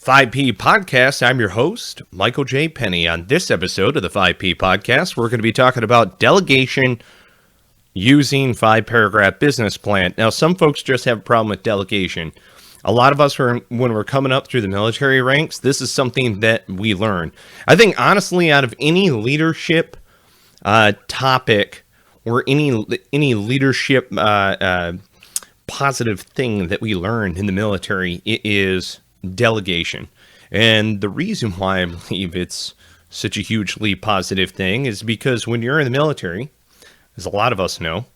5P Podcast. I'm your host, Michael J. Penny. On this episode of the 5P Podcast, we're going to be talking about delegation using 5-paragraph business plan. Now, some folks just have a problem with delegation. A lot of us, when we're coming up through the military ranks, this is something that we learn. I think, honestly, out of any leadership topic or any leadership positive thing that we learn in the military, it is delegation. And the reason why I believe it's such a hugely positive thing is because when you're in the military, as a lot of us know,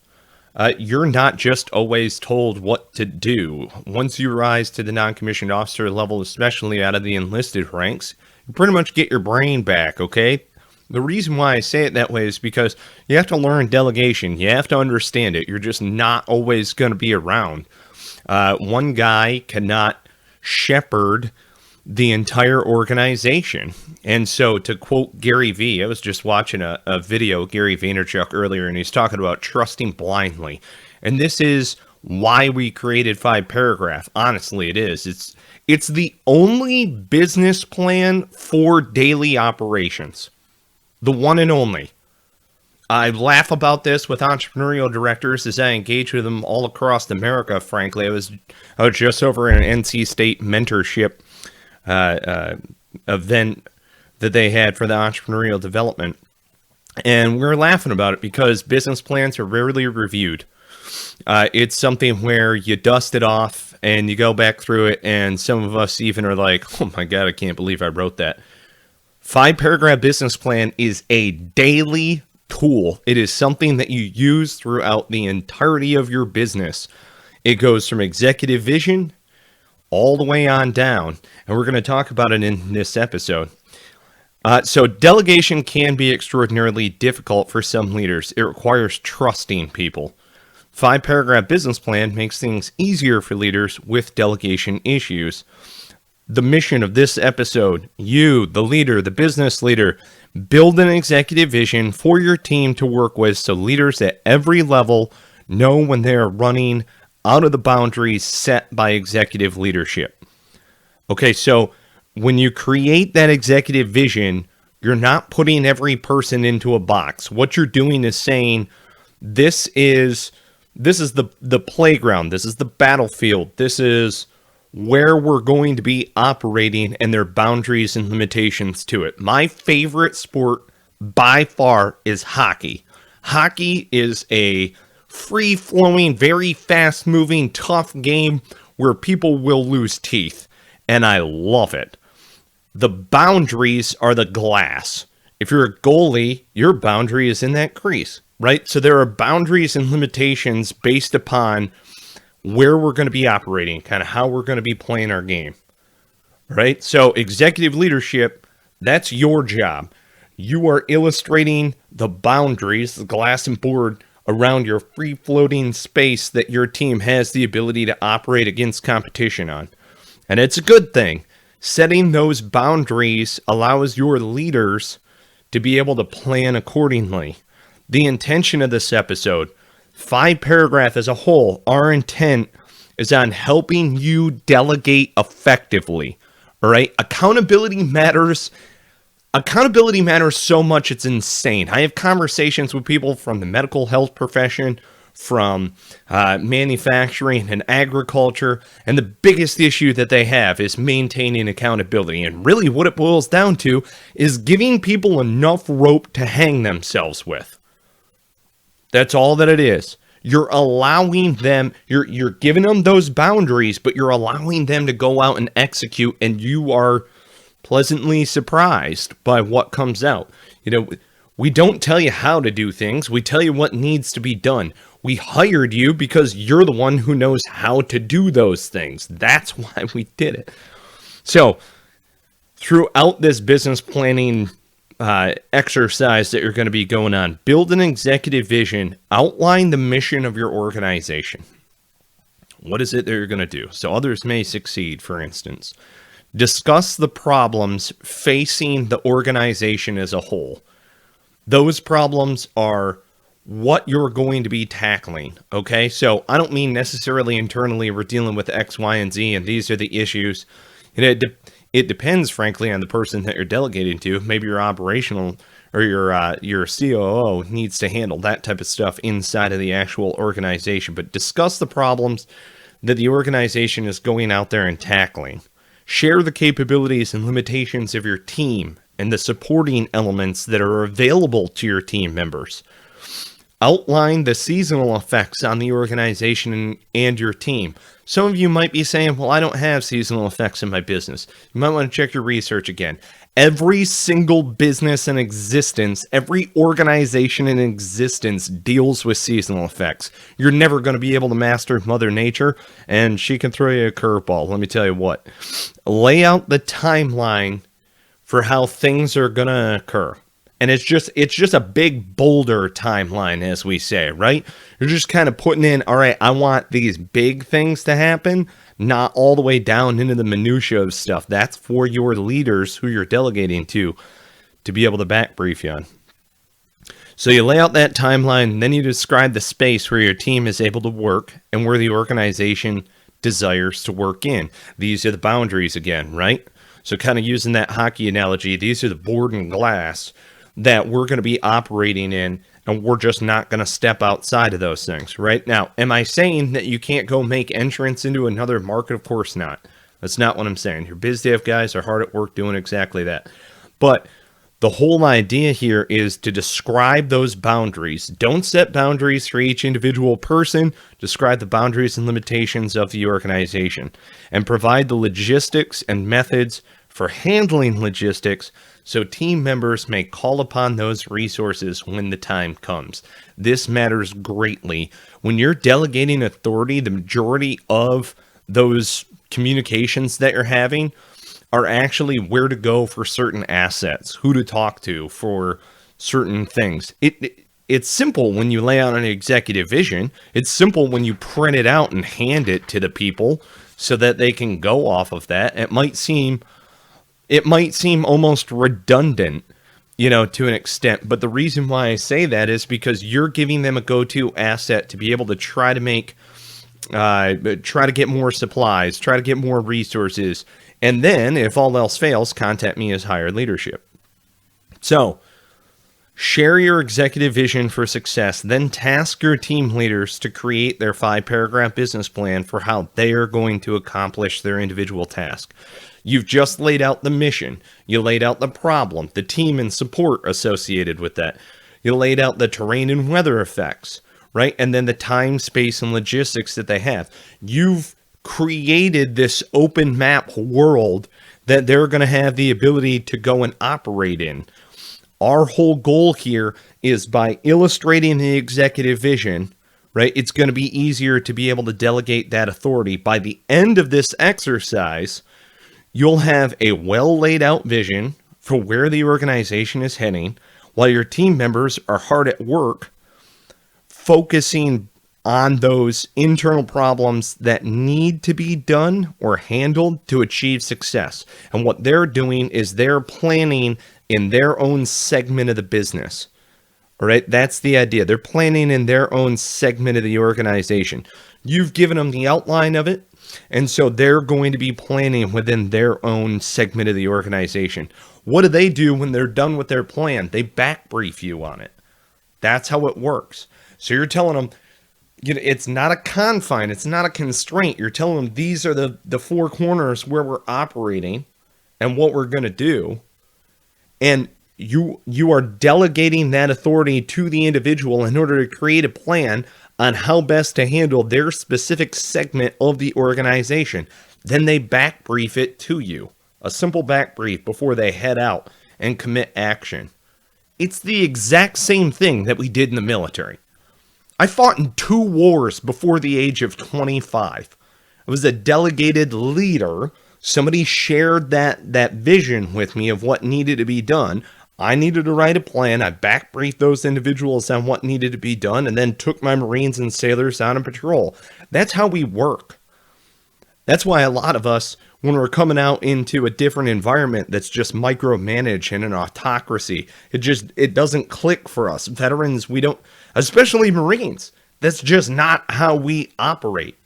you're not just always told what to do. Once you rise to the non-commissioned officer level, especially out of the enlisted ranks, you pretty much get your brain back, okay? The reason why I say it that way is because you have to learn delegation. You have to understand it. You're just not always going to be around. One guy cannot shepherd the entire organization. And so, to quote Gary V, I was just watching a video of Gary Vaynerchuk earlier, and he's talking about trusting blindly. And this is why we created 5-paragraph. Honestly, it is. It's the only business plan for daily operations. The one and only. I laugh about this with entrepreneurial directors as I engage with them all across America, frankly. I was just over an NC State mentorship event that they had for the entrepreneurial development. And we were laughing about it because business plans are rarely reviewed. It's something where you dust it off and you go back through it, and some of us even are like, oh my God, I can't believe I wrote that. 5-paragraph business plan is a daily tool. It is something that you use throughout the entirety of your business. It goes from executive vision all the way on down, and we're going to talk about it in this episode. So delegation can be extraordinarily difficult for some leaders. It requires trusting people. 5-paragraph business plan makes things easier for leaders with delegation issues. The mission of this episode, you, the leader, the business leader, build an executive vision for your team to work with so leaders at every level know when they are running out of the boundaries set by executive leadership. Okay, so when you create that executive vision, you're not putting every person into a box. What you're doing is saying, this is the playground, this is the battlefield, this is where we're going to be operating and their boundaries and limitations to it. My favorite sport by far is hockey. Hockey is a free-flowing, very fast-moving, tough game where people will lose teeth, and I love it. The boundaries are the glass. If you're a goalie, your boundary is in that crease, right? So there are boundaries and limitations based upon where we're going to be operating, kind of how we're going to be playing our game, right? So executive leadership, that's your job. You are illustrating the boundaries, the glass and board around your free-floating space that your team has the ability to operate against competition on. And it's a good thing. Setting those boundaries allows your leaders to be able to plan accordingly. The intention of this episode, 5-paragraph as a whole, our intent is on helping you delegate effectively. All right? Accountability matters. Accountability matters so much, it's insane. I have conversations with people from the medical health profession, from manufacturing and agriculture, and the biggest issue that they have is maintaining accountability. And really what it boils down to is giving people enough rope to hang themselves with. That's all that it is. You're allowing them, you're giving them those boundaries, but you're allowing them to go out and execute, and you are pleasantly surprised by what comes out. You know, we don't tell you how to do things. We tell you what needs to be done. We hired you because you're the one who knows how to do those things. That's why we did it. So throughout this business planning exercise that you're going to be going on, build an executive vision, outline the mission of your organization. What is it that you're going to do? So others may succeed, for instance. Discuss the problems facing the organization as a whole. Those problems are what you're going to be tackling, okay? So I don't mean necessarily internally we're dealing with X, Y, and Z, and these are the issues. It It depends, frankly, on the person that you're delegating to. Maybe your operational or your COO needs to handle that type of stuff inside of the actual organization. But discuss the problems that the organization is going out there and tackling. Share the capabilities and limitations of your team and the supporting elements that are available to your team members. Outline the seasonal effects on the organization and your team. Some of you might be saying, well, I don't have seasonal effects in my business. You might want to check your research again. Every single business in existence, every organization in existence deals with seasonal effects. You're never going to be able to master Mother Nature, and she can throw you a curveball. Let me tell you what. Lay out the timeline for how things are going to occur. And it's just a big boulder timeline, as we say, right? You're just kind of putting in, all right, I want these big things to happen, not all the way down into the minutia of stuff. That's for your leaders who you're delegating to be able to back brief you on. So you lay out that timeline, and then you describe the space where your team is able to work and where the organization desires to work in. These are the boundaries again, right? So kind of using that hockey analogy, these are the board and glass that we're going to be operating in, and we're just not going to step outside of those things, right? Now, am I saying that you can't go make entrance into another market? Of course not. That's not what I'm saying. Your biz dev guys are hard at work doing exactly that. But the whole idea here is to describe those boundaries. Don't set boundaries for each individual person. Describe the boundaries and limitations of the organization, and provide the logistics and methods for handling logistics so team members may call upon those resources when the time comes. This matters greatly. When you're delegating authority, the majority of those communications that you're having are actually where to go for certain assets, who to talk to for certain things. It's simple when you lay out an executive vision. It's simple when you print it out and hand it to the people so that they can go off of that. It might seem almost redundant, to an extent. But the reason why I say that is because you're giving them a go-to asset to be able to try to get more supplies, try to get more resources. And then, if all else fails, contact me as higher leadership. So, share your executive vision for success, then task your team leaders to create their 5-paragraph business plan for how they are going to accomplish their individual task. You've just laid out the mission. You laid out the problem, the team and support associated with that. You laid out the terrain and weather effects, right? And then the time, space, and logistics that they have. You've created this open map world that they're going to have the ability to go and operate in. Our whole goal here is by illustrating the executive vision, right? It's going to be easier to be able to delegate that authority. By the end of this exercise, you'll have a well laid out vision for where the organization is heading, while your team members are hard at work focusing on those internal problems that need to be done or handled to achieve success. And what they're doing is they're planning in their own segment of the business. All right, that's the idea. They're planning in their own segment of the organization. You've given them the outline of it, and so they're going to be planning within their own segment of the organization. What do they do when they're done with their plan? They back brief you on it. That's how it works. So you're telling them, it's not a confine, it's not a constraint. You're telling them these are the 4 corners where we're operating and what we're going to do. And you are delegating that authority to the individual in order to create a plan on how best to handle their specific segment of the organization. Then they back brief it to you. A simple back brief before they head out and commit action. It's the exact same thing that we did in the military. I fought in 2 wars before the age of 25. I was a delegated leader. Somebody shared that vision with me of what needed to be done. I needed to write a plan. I back briefed those individuals on what needed to be done, and then took my Marines and sailors out on patrol. That's how we work. That's why a lot of us, when we're coming out into a different environment that's just micromanaged and an autocracy, it doesn't click for us. Veterans, we don't, especially Marines. That's just not how we operate.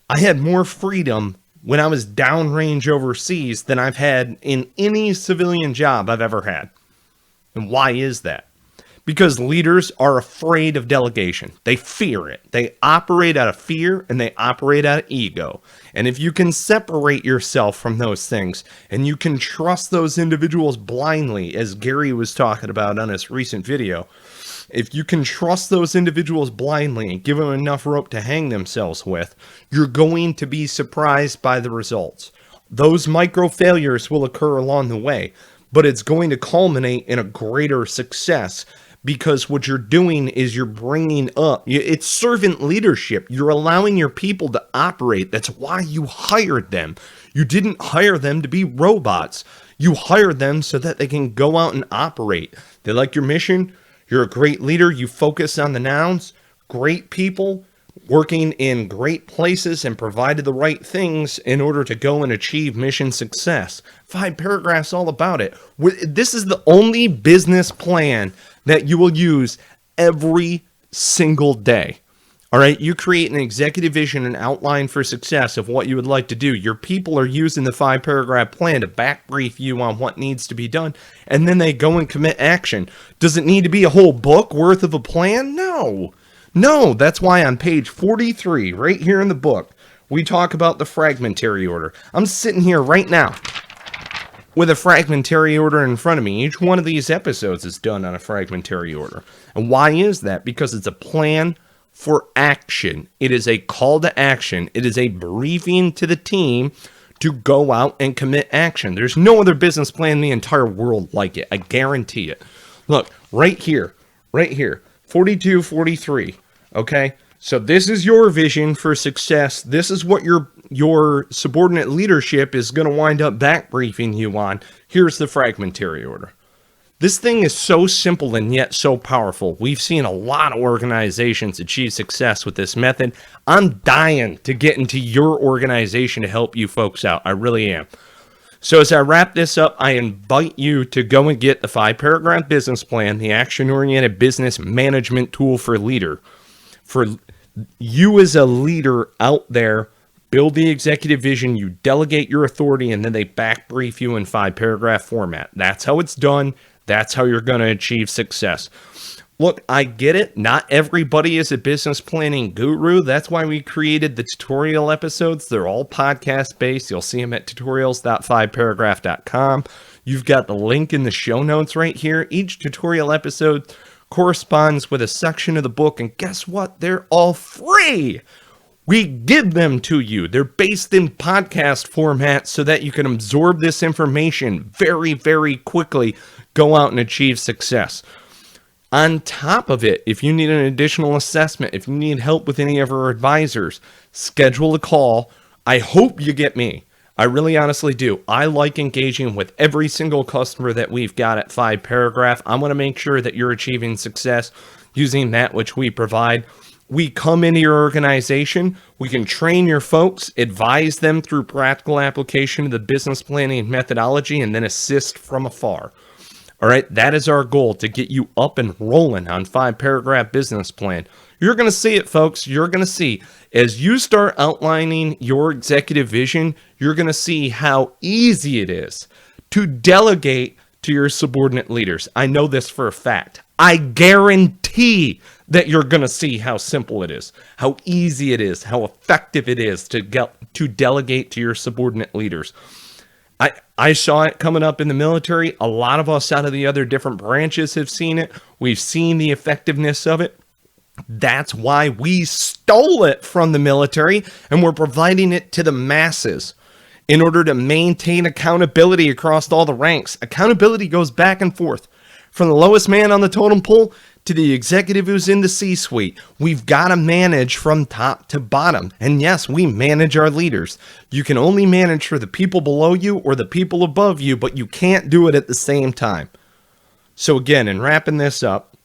I had more freedom when I was downrange overseas than I've had in any civilian job I've ever had. And why is that? Because leaders are afraid of delegation. They fear it. They operate out of fear and they operate out of ego. And if you can separate yourself from those things and you can trust those individuals blindly, as Gary was talking about on his recent video, if you can trust those individuals blindly and give them enough rope to hang themselves with, you're going to be surprised by the results. Those micro failures will occur along the way, but it's going to culminate in a greater success. Because what you're doing is you're bringing up, it's servant leadership. You're allowing your people to operate. That's why you hired them. You didn't hire them to be robots. You hired them so that they can go out and operate. They like your mission. You're a great leader. You focus on the nouns. Great people working in great places and provided the right things in order to go and achieve mission success. 5 paragraphs all about it. This is the only business plan that you will use every single day. All right, you create an executive vision and outline for success of what you would like to do. Your people are using the 5 paragraph plan to back brief you on what needs to be done, and then they go and commit action. Does it need to be a whole book worth of a plan? No, that's why on page 43, right here in the book, we talk about the fragmentary order. I'm sitting here right now with a fragmentary order in front of me. Each one of these episodes is done on a fragmentary order. And why is that? Because it's a plan for action. It is a call to action. It is a briefing to the team to go out and commit action. There's no other business plan in the entire world like it. I guarantee it. Look, right here, 42, 43. Okay, so this is your vision for success. This is what your subordinate leadership is going to wind up back briefing you on. Here's the fragmentary order. This thing is so simple and yet so powerful. We've seen a lot of organizations achieve success with this method. I'm dying to get into your organization to help you folks out. I really am. So as I wrap this up, I invite you to go and get the 5 paragraph business plan, the action-oriented business management tool for leader. For you as a leader out there, build the executive vision, you delegate your authority, and then they back brief you in 5 paragraph format. That's how it's done. That's how you're going to achieve success. Look, I get it. Not everybody is a business planning guru. That's why we created the tutorial episodes. They're all podcast based. You'll see them at tutorials.5paragraph.com. You've got the link in the show notes right here. Each tutorial episode corresponds with a section of the book, and guess what? They're all free. We give them to you. They're based in podcast format so that you can absorb this information very, very quickly, go out and achieve success. On top of it, if you need an additional assessment, if you need help with any of our advisors, schedule a call. I hope you get me. I really honestly do. I like engaging with every single customer that we've got at 5 paragraph. I want to make sure that you're achieving success using that which we provide. We come into your organization. We can train your folks, advise them through practical application of the business planning methodology, and then assist from afar. All right, that is our goal, to get you up and rolling on 5 paragraph business plan. You're going to see it, folks. You're going to see as you start outlining your executive vision, you're going to see how easy it is to delegate to your subordinate leaders. I know this for a fact. I guarantee that you're going to see how simple it is, how easy it is, how effective it is to delegate to your subordinate leaders. I saw it coming up in the military. A lot of us out of the other different branches have seen it. We've seen the effectiveness of it. That's why we stole it from the military and we're providing it to the masses in order to maintain accountability across all the ranks. Accountability goes back and forth from the lowest man on the totem pole to the executive who's in the C-suite. We've got to manage from top to bottom. And yes, we manage our leaders. You can only manage for the people below you or the people above you, but you can't do it at the same time. So again, in wrapping this up,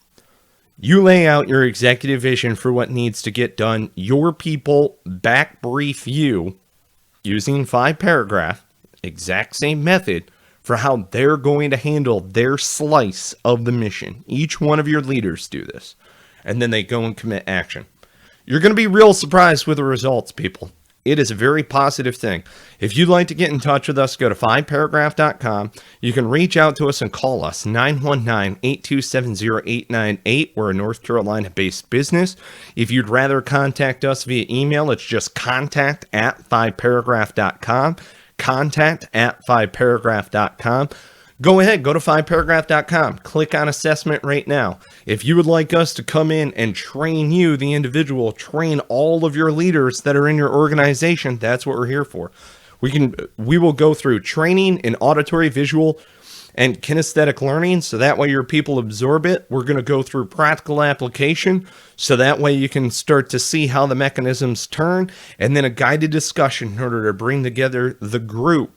you lay out your executive vision for what needs to get done. Your people back brief you using 5 paragraph, exact same method, for how they're going to handle their slice of the mission. Each one of your leaders do this, and then they go and commit action. You're going to be real surprised with the results, people. It is a very positive thing. If you'd like to get in touch with us, go to 5paragraph.com. You can reach out to us and call us 919-827-0898. We're a North Carolina-based business. If you'd rather contact us via email, it's just contact@5paragraph.com. Contact@5paragraph.com. Go ahead, go to 5paragraph.com, click on assessment right now. If you would like us to come in and train you, the individual, train all of your leaders that are in your organization, that's what we're here for. We will go through training in auditory, visual, and kinesthetic learning, so that way your people absorb it. We're going to go through practical application, so that way you can start to see how the mechanisms turn, and then a guided discussion in order to bring together the group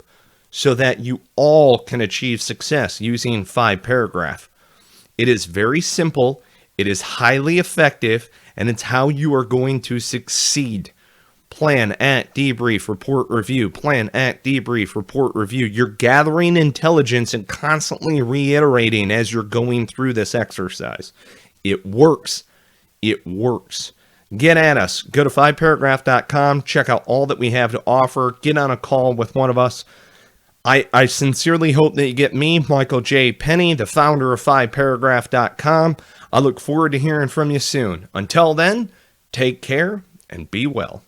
so that you all can achieve success using 5paragraph. It is very simple, it is highly effective, and it's how you are going to succeed. Plan, act, debrief, report, review. Plan, act, debrief, report, review. You're gathering intelligence and constantly reiterating as you're going through this exercise. It works. It works. Get at us. Go to 5paragraph.com. Check out all that we have to offer. Get on a call with one of us. I sincerely hope that you get me, Michael J. Penny, the founder of 5paragraph.com. I look forward to hearing from you soon. Until then, take care and be well.